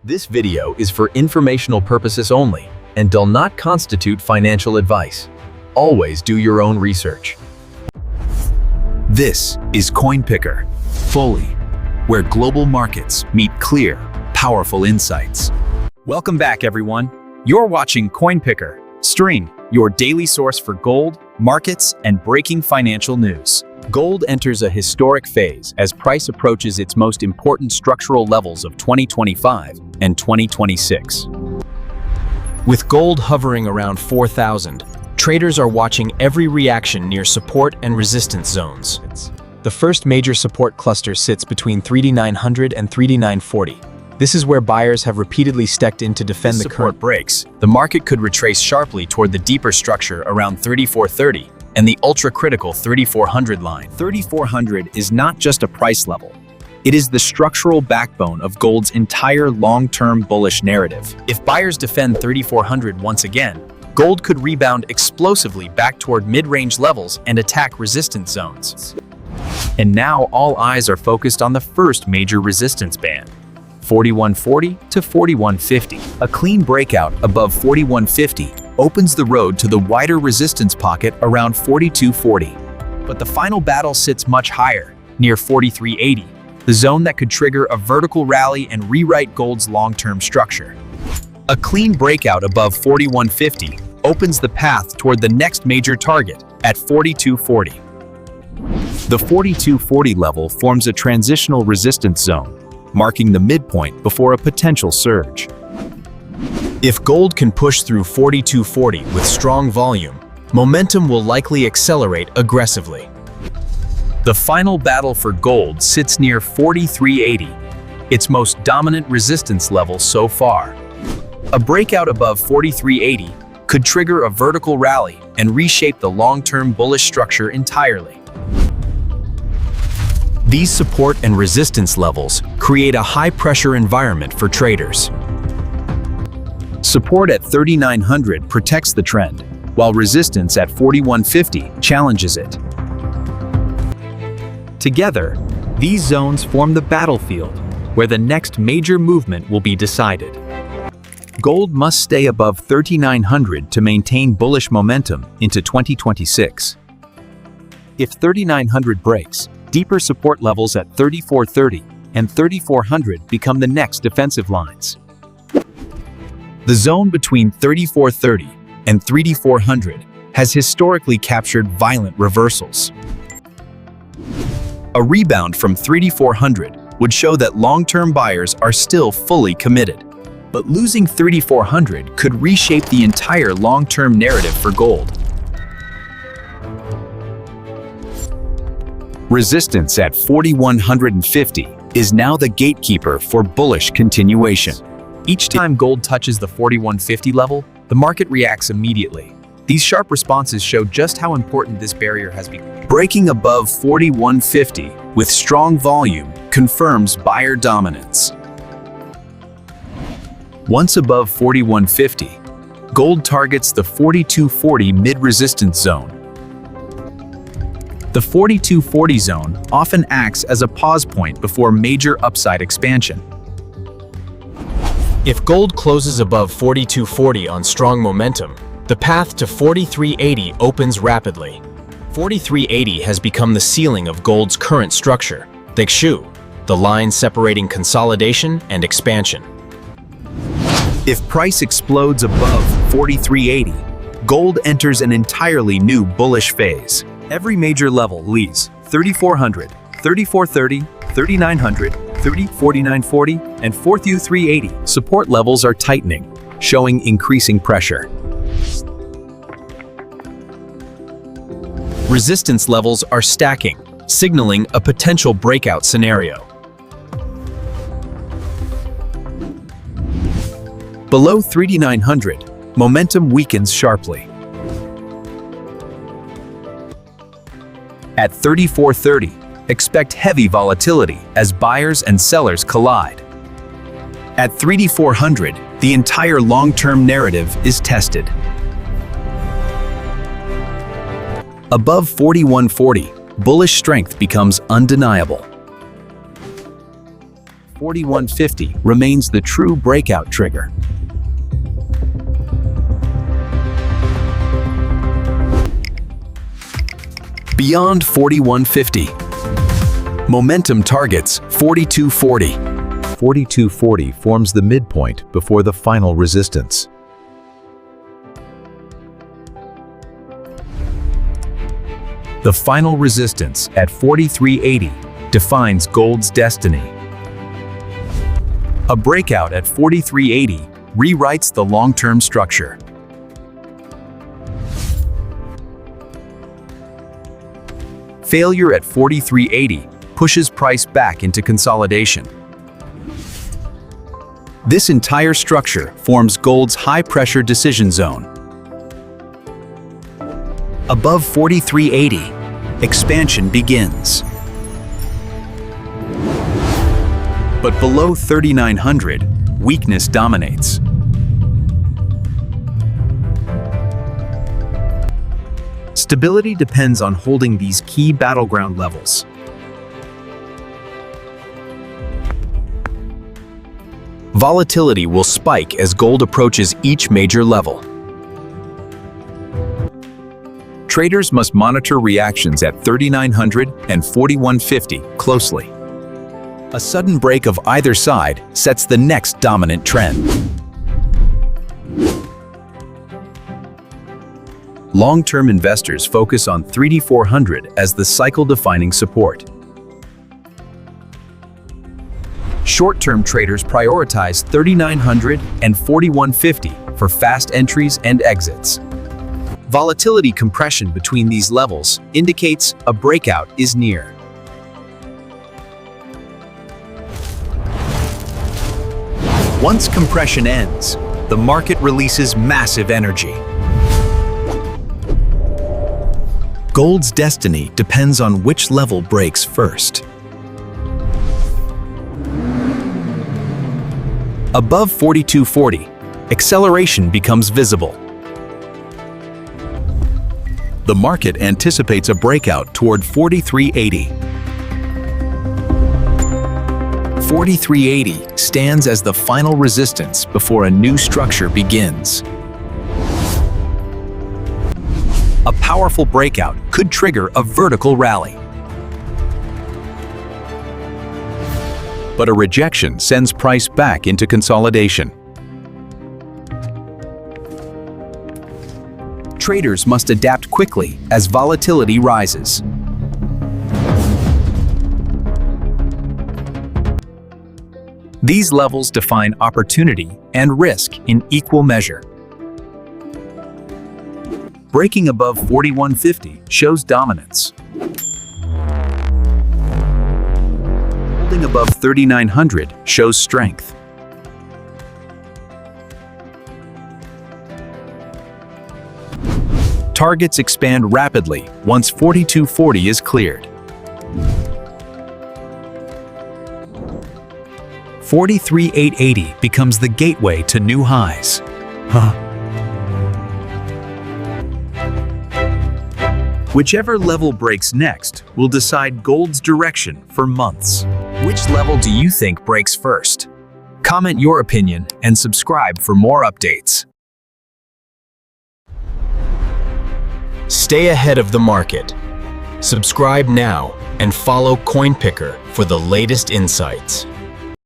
This video is for informational purposes only and does not constitute financial advice. Always do your own research. This is Coin Picker, fully, where global markets meet clear, powerful insights. Welcome back, everyone. You're watching Coin Picker, Stream, your daily source for gold, markets, and breaking financial news. Gold enters a historic phase as price approaches its most important structural levels of 2025 and 2026. With gold hovering around 4,000, traders are watching every reaction near support and resistance zones. The first major support cluster sits between 3D900 and 3D940. This is where buyers have repeatedly stepped in to defend the current breaks. The market could retrace sharply toward the deeper structure around 3430 and the ultra-critical 3400 line. 3400 is not just a price level. It is the structural backbone of gold's entire long-term bullish narrative. If buyers defend 3400 once again, gold could rebound explosively back toward mid-range levels and attack resistance zones. And now all eyes are focused on the first major resistance band, 4140 to 4150. A clean breakout above 4150 opens the road to the wider resistance pocket around 4240. But the final battle sits much higher, near 4380, the zone that could trigger a vertical rally and rewrite gold's long-term structure. A clean breakout above 4150 opens the path toward the next major target at 4240. The 4240 level forms a transitional resistance zone, marking the midpoint before a potential surge. If gold can push through 4240 with strong volume, momentum will likely accelerate aggressively. The final battle for gold sits near 4380, its most dominant resistance level so far. A breakout above 4380 could trigger a vertical rally and reshape the long-term bullish structure entirely. These support and resistance levels create a high-pressure environment for traders. Support at 3900 protects the trend, while resistance at 4150 challenges it. Together, these zones form the battlefield, where the next major movement will be decided. Gold must stay above 3900 to maintain bullish momentum into 2026. If 3900 breaks, deeper support levels at 3430 and 3400 become the next defensive lines. The zone between 3430 and 3400 has historically captured violent reversals. A rebound from 3400 would show that long-term buyers are still fully committed. But losing 3400 could reshape the entire long-term narrative for gold. Resistance at 4150 is now the gatekeeper for bullish continuation. Each time gold touches the 4150 level, the market reacts immediately. These sharp responses show just how important this barrier has become. Breaking above 4150 with strong volume confirms buyer dominance. Once above 4150, gold targets the 4240 mid-resistance zone. The 4240 zone often acts as a pause point before major upside expansion. If gold closes above 4240 on strong momentum, the path to 4380 opens rapidly. 4380 has become the ceiling of gold's current structure, the line separating consolidation and expansion. If price explodes above 4380, gold enters an entirely new bullish phase. Every major level leaves 3400, 3430, 3900, 4940, and 4380. Support levels are tightening, showing increasing pressure. Resistance levels are stacking, signaling a potential breakout scenario. Below 3900, momentum weakens sharply. At 3430, expect heavy volatility as buyers and sellers collide. At 3400, the entire long-term narrative is tested. Above 4140, bullish strength becomes undeniable. 4150 remains the true breakout trigger. Beyond 4150. Momentum targets 4240. 4240 forms the midpoint before the final resistance. The final resistance at 4380 defines gold's destiny. A breakout at 4380 rewrites the long-term structure. Failure at 4380 pushes price back into consolidation. This entire structure forms gold's high-pressure decision zone. Above 4380, expansion begins. But below 3900, weakness dominates. Stability depends on holding these key battleground levels. Volatility will spike as gold approaches each major level. Traders must monitor reactions at 3900 and 4150 closely. A sudden break of either side sets the next dominant trend. Long-term investors focus on 3400 as the cycle-defining support. Short-term traders prioritize 3900 and 4150 for fast entries and exits. Volatility compression between these levels indicates a breakout is near. Once compression ends, the market releases massive energy. Gold's destiny depends on which level breaks first. Above 4240, acceleration becomes visible. The market anticipates a breakout toward 4380. 4380 stands as the final resistance before a new structure begins. A powerful breakout could trigger a vertical rally. But a rejection sends price back into consolidation. Traders must adapt quickly as volatility rises. These levels define opportunity and risk in equal measure. Breaking above 4150 shows dominance. Holding above 3900 shows strength. Targets expand rapidly once 4240 is cleared. 43,880 becomes the gateway to new highs. Whichever level breaks next will decide gold's direction for months. Which level do you think breaks first? Comment your opinion and subscribe for more updates. Stay ahead of the market. Subscribe now and follow CoinPicker for the latest insights.